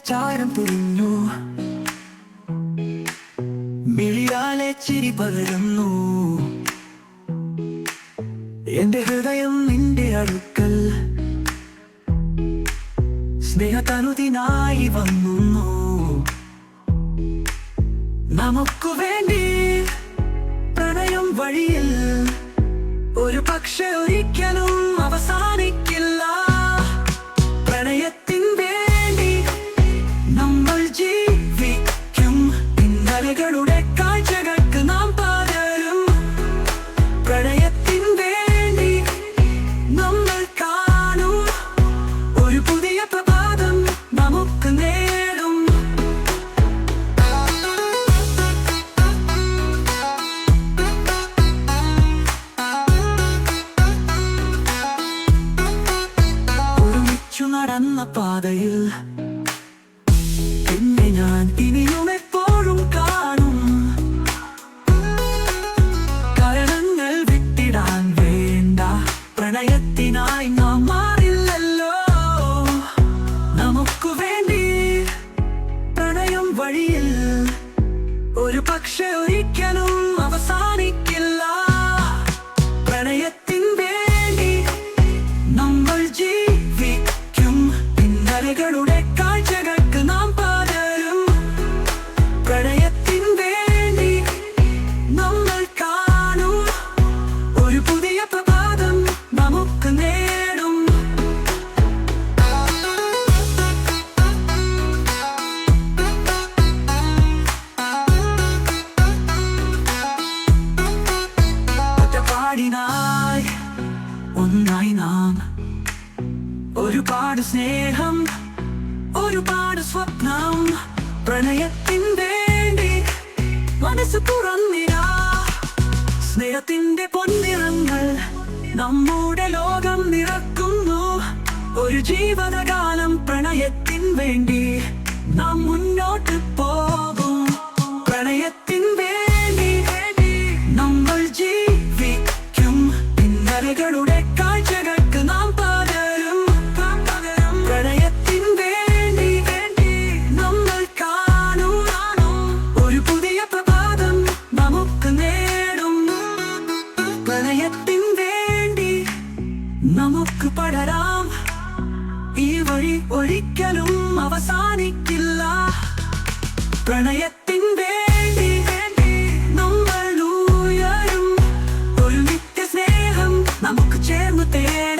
ചാരം പൊഴിഞ്ഞു, മിഴിയാലെ ചിരി പകരുന്നു. എന്റെ ഹൃദയം നിന്റെ അടുക്കൽ സ്നേഹതനുതിനായി വന്നു. നമുക്കു വേണ്ടി പ്രണയം വഴിയിൽ ഒരു പക്ഷെ ഒരിക്കലും അവസാനിക്കില്ല. പ്രണയത്തിൻ വേണ്ടി നമ്മൾ ജീവിക്കും, ഇന്നലകളുടെ കാഴ്ചകൾക്ക് നാം പകരും. പ്രണയത്തിൻ വേണ്ടി നമ്മൾ കാണും ഒരു പുതിയ പ്രഭാതം നമുക്ക് നേടും. ഒരുമിച്ചു നടന്ന പാതയിൽ പിന്നെ ഞാൻ ഇനിയും എപ്പോഴും കാണും. കാരണങ്ങൾ വിട്ടിടാൻ വേണ്ട, പ്രണയത്തിനായി നാം മാറില്ലല്ലോ. നമുക്കു വേണ്ടി പ്രണയം വഴിയിൽ ഒരു പക്ഷെ ഒരിക്കലും അവസാനിക്കില്ല. പ്രണയത്തിൻ വേണ്ടി നമ്മൾ ജീവിക്കും, ഇന്നലകളുടെ കാഴ്ചകൾക്ക് നാം പകരും. പ്രണയത്തിൻ വേണ്ടി നമ്മൾ കാണും ഒരു പുതിയ പ്രഭാതം നമുക്ക് നേടും. ഒറ്റപ്പാടിനായി ഒന്നായി നാം, ഒരുപാട് സ്നേഹം, ഒരുപാട് സ്വപ്നം. പ്രണയത്തിൻ വേണ്ടി മനസ്സ് തുറന്നിരാ, സ്നേഹത്തിന്റെ പൊന്നിറങ്ങൾ നമ്മുടെ ലോകം നിറക്കുന്നു. ഒരു ജീവിതകാലം പ്രണയത്തിൻ വേണ്ടി നാം മുന്നോട്ട് പോകും. പ്രണയത്തിൻ വേണ്ടി നമ്മൾ ജീവിക്കും, ഇന്നലകളുടെ കാഴ്ചകൾക്ക് നാം പകരും. പ്രണയത്തിൻ വേണ്ടി നമ്മൾ കാണും ഒരു പുതിയ പ്രഭാതം നമുക്ക് നേടും. പ്രണയത്തിൻ വേണ്ടി നമുക്ക് പടരാം, ഈ വഴി ഒരിക്കലും അവസാനിക്കില്ല. പ്രണയത്തിൻ വേണ്ടി നമ്മൾ ഉയരും, ഒരു നിത്യ സ്നേഹം നമുക്ക് ചേർന്ന് തേടും.